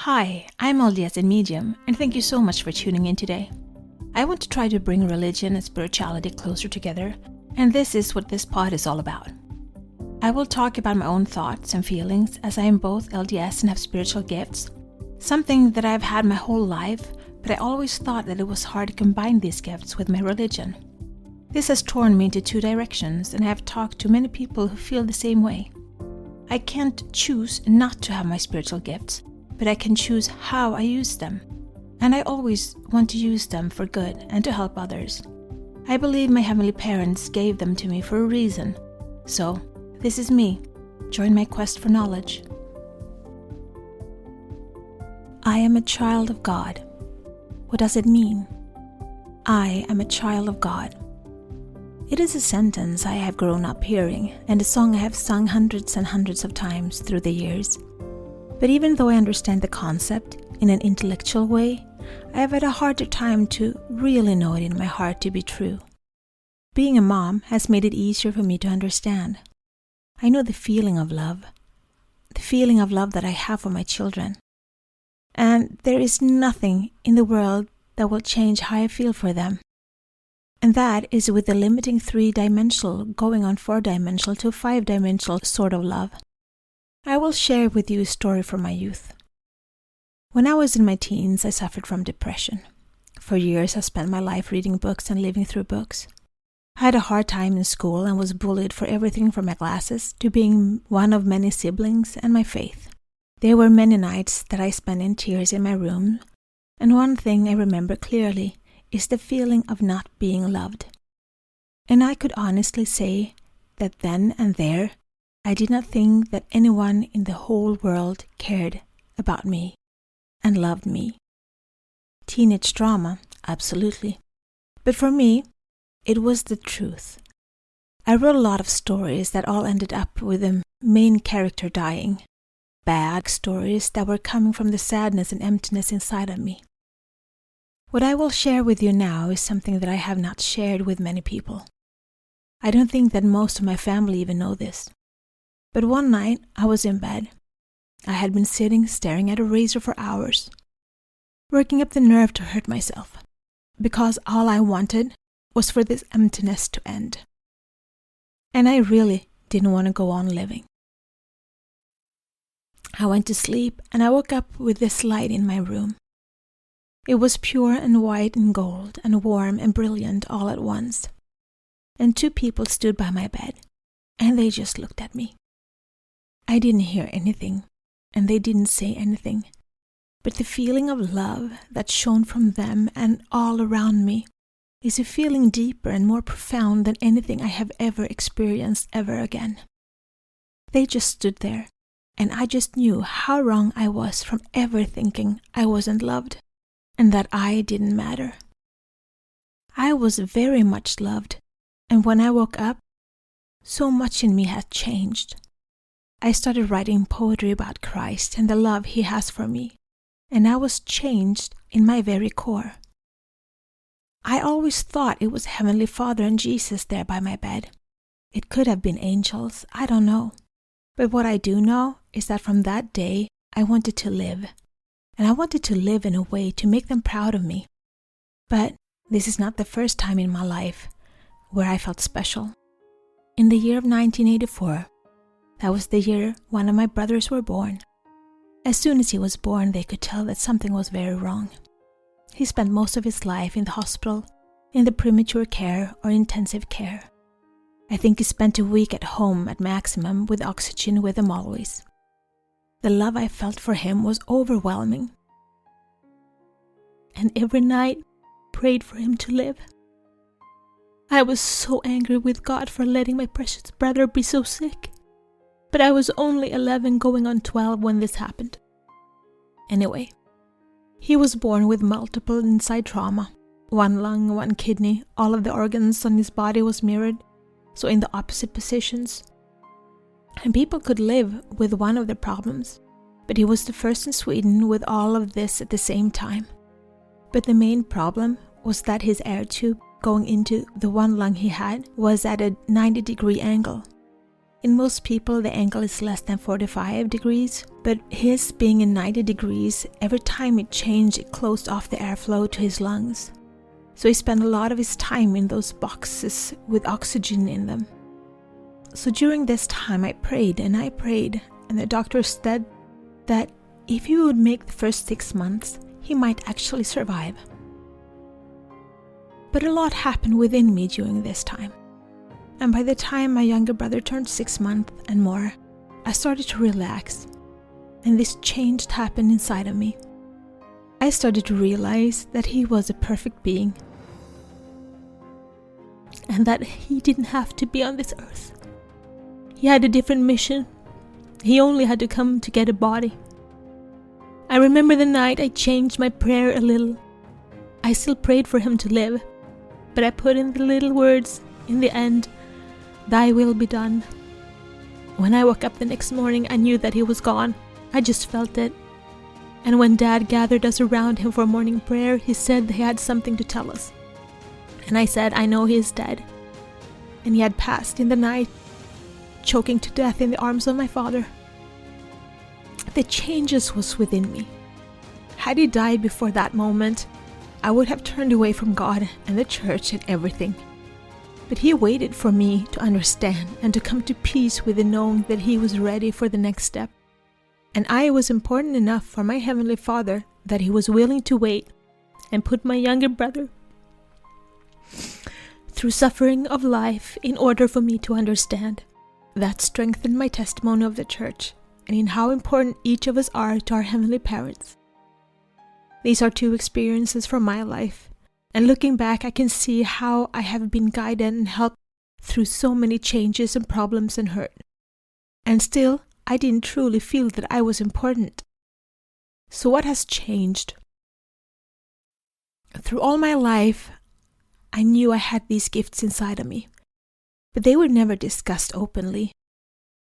Hi, I'm LDS in Medium, and thank you so much for tuning in today. I want to try to bring religion and spirituality closer together, and this is what this pod is all about. I will talk about my own thoughts and feelings as I am both LDS and have spiritual gifts, something that I've had my whole life, but I always thought that it was hard to combine these gifts with my religion. This has torn me into two directions, and I have talked to many people who feel the same way. I can't choose not to have my spiritual gifts, but I can choose how I use them. And I always want to use them for good and to help others. I believe my heavenly parents gave them to me for a reason. So, this is me. Join my quest for knowledge. I am a child of God. What does it mean? I am a child of God. It is a sentence I have grown up hearing, and a song I have sung hundreds and hundreds of times through the years. But even though I understand the concept in an intellectual way, I have had a harder time to really know it in my heart to be true. Being a mom has made it easier for me to understand. I know the feeling of love that I have for my children. And there is nothing in the world that will change how I feel for them. And that is with the limiting 3-dimensional going on 4-dimensional to 5-dimensional sort of love. I will share with you a story from my youth. When I was in my teens, I suffered from depression. For years, I spent my life reading books and living through books. I had a hard time in school and was bullied for everything from my glasses to being one of many siblings and my faith. There were many nights that I spent in tears in my room, and one thing I remember clearly is the feeling of not being loved. And I could honestly say that then and there, I did not think that anyone in the whole world cared about me and loved me. Teenage drama, absolutely. But for me, it was the truth. I wrote a lot of stories that all ended up with the main character dying. Bad stories that were coming from the sadness and emptiness inside of me. What I will share with you now is something that I have not shared with many people. I don't think that most of my family even know this. But one night, I was in bed. I had been sitting staring at a razor for hours, working up the nerve to hurt myself, because all I wanted was for this emptiness to end. And I really didn't want to go on living. I went to sleep and I woke up with this light in my room. It was pure and white and gold and warm and brilliant all at once. And 2 people stood by my bed, and they just looked at me. I didn't hear anything, and they didn't say anything, but the feeling of love that shone from them and all around me is a feeling deeper and more profound than anything I have ever experienced ever again. They just stood there, and I just knew how wrong I was from ever thinking I wasn't loved, and that I didn't matter. I was very much loved, and when I woke up, so much in me had changed. I started writing poetry about Christ and the love He has for me, and I was changed in my very core. I always thought it was Heavenly Father and Jesus there by my bed. It could have been angels, I don't know. But what I do know is that from that day, I wanted to live. And I wanted to live in a way to make them proud of me. But this is not the first time in my life where I felt special. In the year of 1984, that was the year one of my brothers were born. As soon as he was born, they could tell that something was very wrong. He spent most of his life in the hospital, in the premature care or intensive care. I think he spent a week at home at maximum with oxygen with him always. The love I felt for him was overwhelming. And every night, prayed for him to live. I was so angry with God for letting my precious brother be so sick. But I was only 11 going on 12 when this happened. Anyway, he was born with multiple inside trauma. 1 lung, 1 kidney, all of the organs on his body was mirrored, so in the opposite positions. And people could live with one of the problems, but he was the first in Sweden with all of this at the same time. But the main problem was that his air tube going into the 1 lung he had was at a 90-degree angle. In most people, the angle is less than 45 degrees, but his being in 90 degrees, every time it changed, it closed off the airflow to his lungs. So he spent a lot of his time in those boxes with oxygen in them. So during this time, I prayed, and the doctor said that if he would make the first 6 months, he might actually survive. But a lot happened within me during this time. And by the time my younger brother turned 6 months and more, I started to relax, and this change happened inside of me. I started to realize that he was a perfect being, and that he didn't have to be on this earth. He had a different mission. He only had to come to get a body. I remember the night I changed my prayer a little. I still prayed for him to live, but I put in the little words in the end, "Thy will be done." When I woke up the next morning, I knew that he was gone. I just felt it. And when Dad gathered us around him for morning prayer, he said he had something to tell us. And I said, "I know he is dead." And he had passed in the night, choking to death in the arms of my father. The changes was within me. Had he died before that moment, I would have turned away from God and the church and everything. But he waited for me to understand and to come to peace with the knowing that he was ready for the next step. And I was important enough for my Heavenly Father that he was willing to wait and put my younger brother through suffering of life in order for me to understand. That strengthened my testimony of the church and in how important each of us are to our heavenly parents. These are 2 experiences from my life, and looking back I can see how I have been guided and helped through so many changes and problems and hurt. And still, I didn't truly feel that I was important. So what has changed? Through all my life, I knew I had these gifts inside of me, but they were never discussed openly.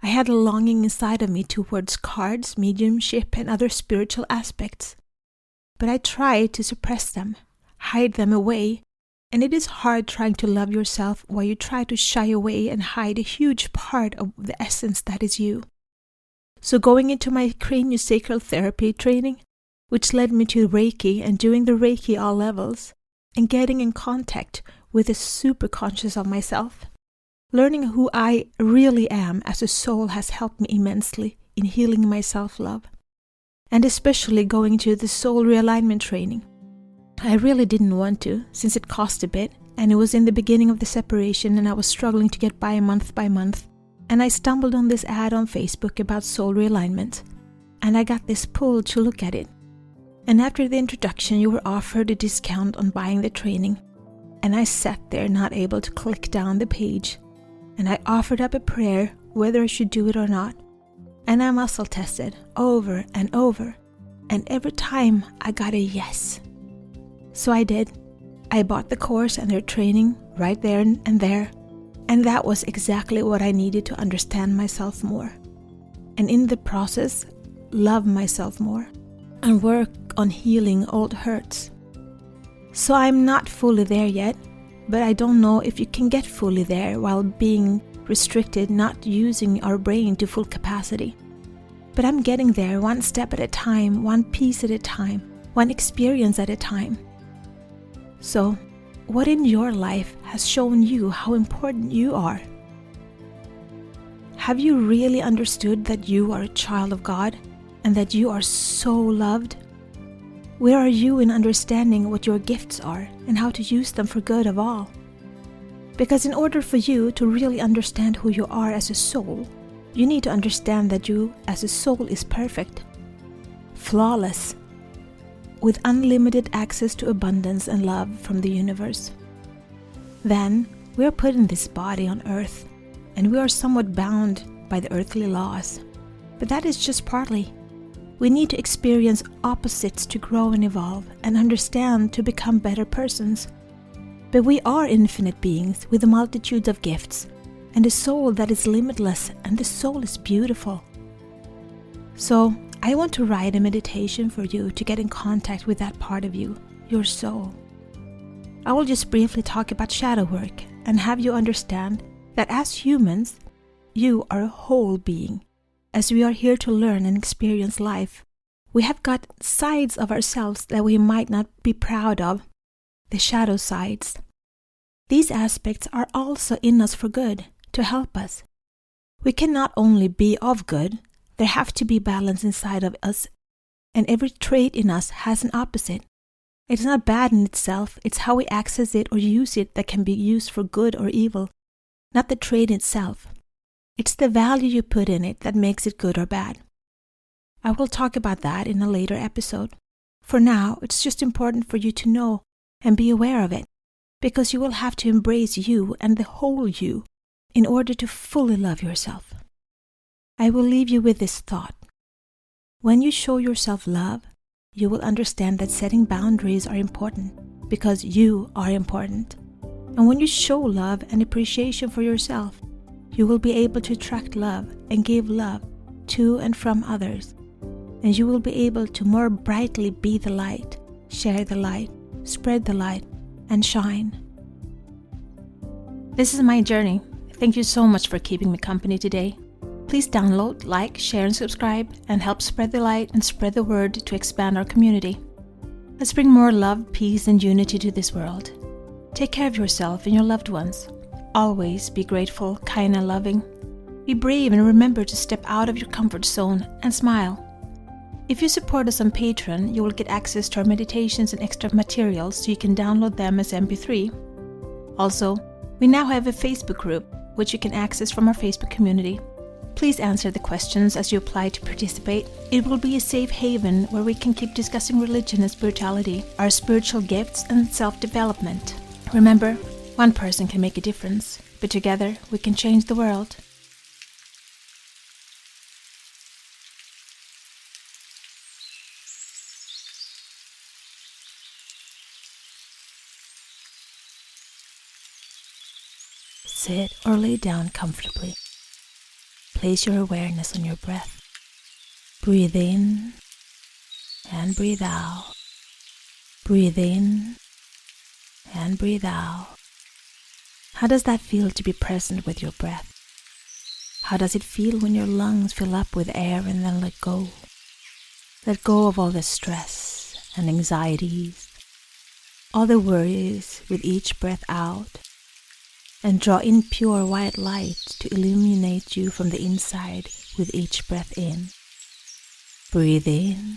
I had a longing inside of me towards cards, mediumship, and other spiritual aspects. But I tried to suppress them, hide them away, and it is hard trying to love yourself while you try to shy away and hide a huge part of the essence that is you. So going into my craniosacral therapy training, which led me to Reiki and doing the Reiki all levels, and getting in contact with the super conscious of myself, learning who I really am as a soul has helped me immensely in healing my self-love. And especially going to the soul realignment training. I really didn't want to, since it cost a bit, and it was in the beginning of the separation and I was struggling to get by month, and I stumbled on this ad on Facebook about soul realignment, and I got this pull to look at it. And after the introduction, you were offered a discount on buying the training, and I sat there not able to click down the page, and I offered up a prayer whether I should do it or not. And I muscle tested over and over, and every time I got a yes. So I did. I bought the course and their training right there and there, and that was exactly what I needed to understand myself more. And in the process, love myself more and work on healing old hurts. So I'm not fully there yet, but I don't know if you can get fully there while being restricted, not using our brain to full capacity. But I'm getting there one step at a time, one piece at a time, one experience at a time. So, what in your life has shown you how important you are? Have you really understood that you are a child of God and that you are so loved? Where are you in understanding what your gifts are and how to use them for good of all? Because in order for you to really understand who you are as a soul, you need to understand that you as a soul is perfect, flawless, with unlimited access to abundance and love from the universe. Then we are put in this body on earth, and we are somewhat bound by the earthly laws. But that is just partly. We need to experience opposites to grow and evolve and understand to become better persons. But we are infinite beings with a multitude of gifts, and a soul that is limitless, and the soul is beautiful. So I want to write a meditation for you to get in contact with that part of you, your soul. I will just briefly talk about shadow work and have you understand that as humans, you are a whole being. As we are here to learn and experience life, we have got sides of ourselves that we might not be proud of, the shadow sides. These aspects are also in us for good, to help us. We cannot only be of good, there have to be balance inside of us, and every trait in us has an opposite. It is not bad in itself, it's how we access it or use it that can be used for good or evil, not the trait itself. It's the value you put in it that makes it good or bad. I will talk about that in a later episode. For now, it's just important for you to know and be aware of it, because you will have to embrace you and the whole you in order to fully love yourself. I will leave you with this thought. When you show yourself love, you will understand that setting boundaries are important because you are important. And when you show love and appreciation for yourself, you will be able to attract love and give love to and from others. And you will be able to more brightly be the light, share the light, spread the light, and shine. This is my journey. Thank you so much for keeping me company today. Please download, like, share, and subscribe, and help spread the light and spread the word to expand our community. Let's bring more love, peace, and unity to this world. Take care of yourself and your loved ones. Always be grateful, kind, and loving. Be brave and remember to step out of your comfort zone and smile. If you support us on Patreon, you will get access to our meditations and extra materials so you can download them as MP3. Also, we now have a Facebook group, which you can access from our Facebook community. Please answer the questions as you apply to participate. It will be a safe haven where we can keep discussing religion and spirituality, our spiritual gifts, and self-development. Remember, one person can make a difference, but together we can change the world. Sit or lay down comfortably. Place your awareness on your breath. Breathe in and breathe out. Breathe in and breathe out. How does that feel to be present with your breath? How does it feel when your lungs fill up with air and then let go? Let go of all the stress and anxieties, all the worries with each breath out. And draw in pure white light to illuminate you from the inside with each breath in. Breathe in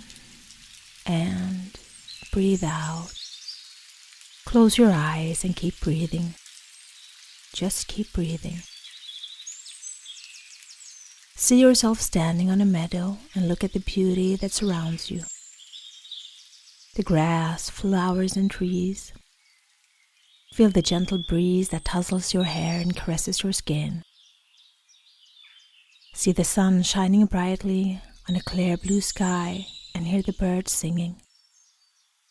and breathe out. Close your eyes and keep breathing. Just keep breathing. See yourself standing on a meadow and look at the beauty that surrounds you. The grass, flowers, and trees. Feel the gentle breeze that tussles your hair and caresses your skin. See the sun shining brightly on a clear blue sky and hear the birds singing.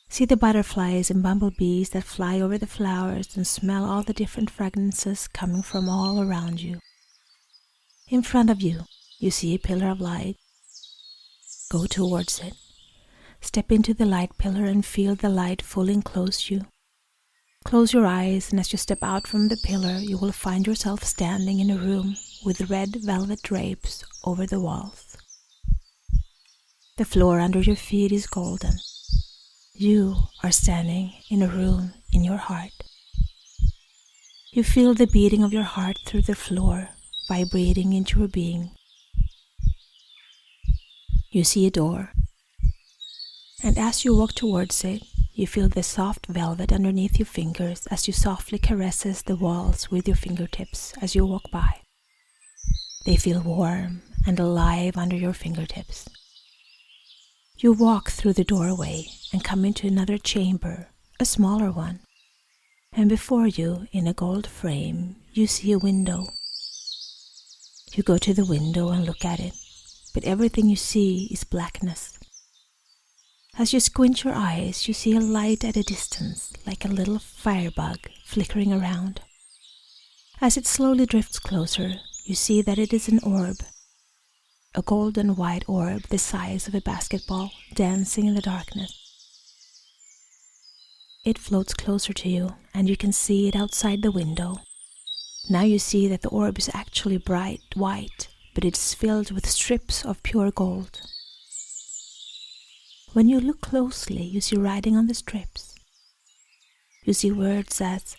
See the butterflies and bumblebees that fly over the flowers and smell all the different fragrances coming from all around you. In front of you, you see a pillar of light. Go towards it. Step into the light pillar and feel the light fully enclose you. Close your eyes, and as you step out from the pillar, you will find yourself standing in a room with red velvet drapes over the walls. The floor under your feet is golden. You are standing in a room in your heart. You feel the beating of your heart through the floor, vibrating into your being. You see a door, and as you walk towards it, you feel the soft velvet underneath your fingers as you softly caresses the walls with your fingertips as you walk by. They feel warm and alive under your fingertips. You walk through the doorway and come into another chamber, a smaller one. And before you, in a gold frame, you see a window. You go to the window and look at it, but everything you see is blackness. As you squint your eyes, you see a light at a distance, like a little firebug flickering around. As it slowly drifts closer, you see that it is an orb, a golden white orb the size of a basketball, dancing in the darkness. It floats closer to you, and you can see it outside the window. Now you see that the orb is actually bright white, but it's filled with strips of pure gold. When you look closely, you see writing on the strips. You see words as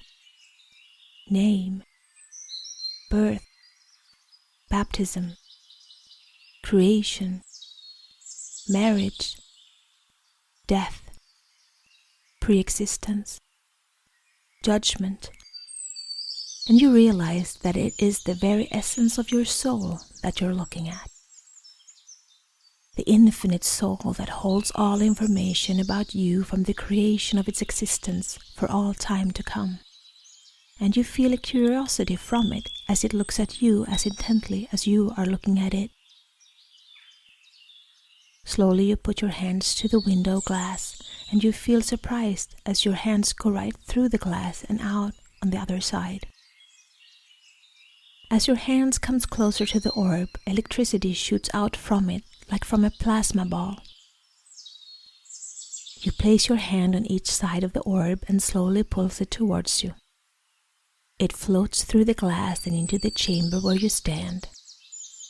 name, birth, baptism, creation, marriage, death, pre-existence, judgment. And you realize that it is the very essence of your soul that you're looking at. The infinite soul that holds all information about you from the creation of its existence for all time to come. And you feel a curiosity from it as it looks at you as intently as you are looking at it. Slowly you put your hands to the window glass and you feel surprised as your hands go right through the glass and out on the other side. As your hands comes closer to the orb, electricity shoots out from it like from a plasma ball. You place your hand on each side of the orb and slowly pulls it towards you. It floats through the glass and into the chamber where you stand.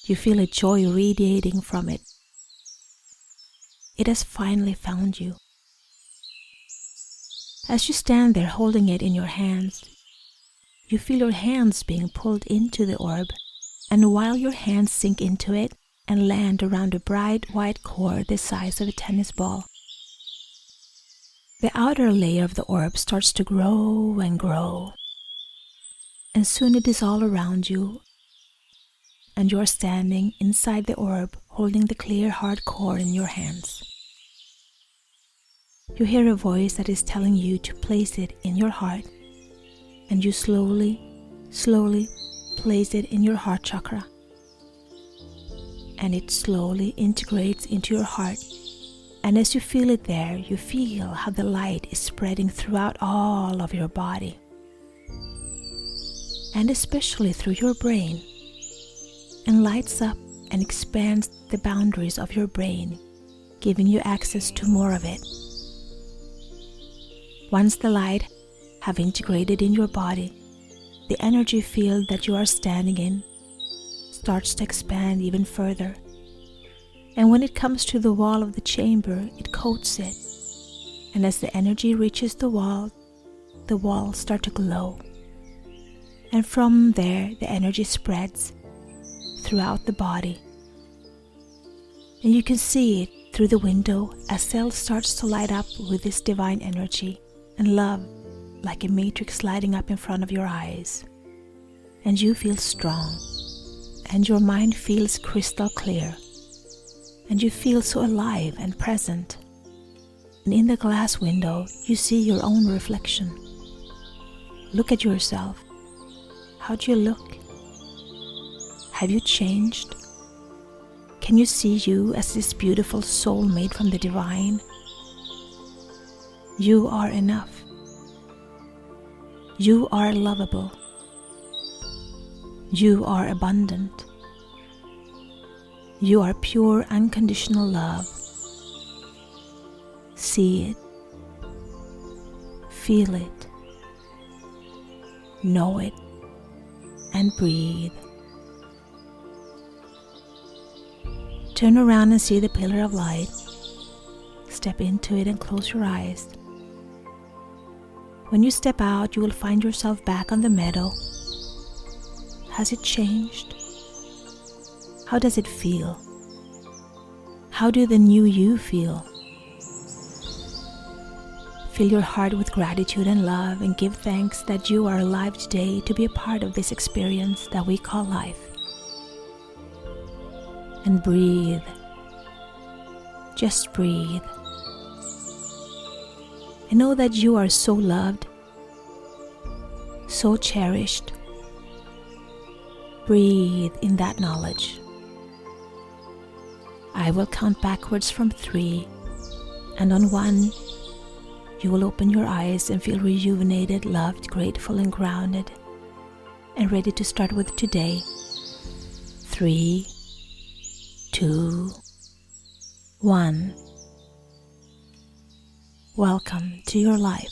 You feel a joy radiating from it. It has finally found you. As you stand there holding it in your hands, you feel your hands being pulled into the orb, and while your hands sink into it and land around a bright white core the size of a tennis ball, the outer layer of the orb starts to grow and grow, and soon it is all around you, and you are standing inside the orb holding the clear hard core in your hands. You hear a voice that is telling you to place it in your heart, and you slowly place it in your heart chakra. And it slowly integrates into your heart. And as you feel it there, you feel how the light is spreading throughout all of your body. And especially through your brain. And lights up and expands the boundaries of your brain, giving you access to more of it. Once the light have integrated in your body, the energy field that you are standing in starts to expand even further. And when it comes to the wall of the chamber, it coats it. And as the energy reaches the walls start to glow. And from there, the energy spreads throughout the body. And you can see it through the window as cells starts to light up with this divine energy and love, like a matrix lighting up in front of your eyes. And you feel strong, and your mind feels crystal clear, and you feel so alive and present. And in the glass window, you see your own reflection. Look at yourself. How do you look? Have you changed? Can you see you as this beautiful soul made from the divine? You are enough. You are lovable. You are abundant. You are pure unconditional love. See it. Feel it. Know it. And breathe. Turn around and see the pillar of light. Step into it and close your eyes. When you step out, you will find yourself back on the meadow. Has it changed? How does it feel? How do the new you feel? Fill your heart with gratitude and love and give thanks that you are alive today to be a part of this experience that we call life. And breathe. Just breathe. And know that you are so loved, so cherished. Breathe in that knowledge. I will count backwards from 3, and on 1, you will open your eyes and feel rejuvenated, loved, grateful, and grounded, and ready to start with today. 3, 2, 1. Welcome to your life.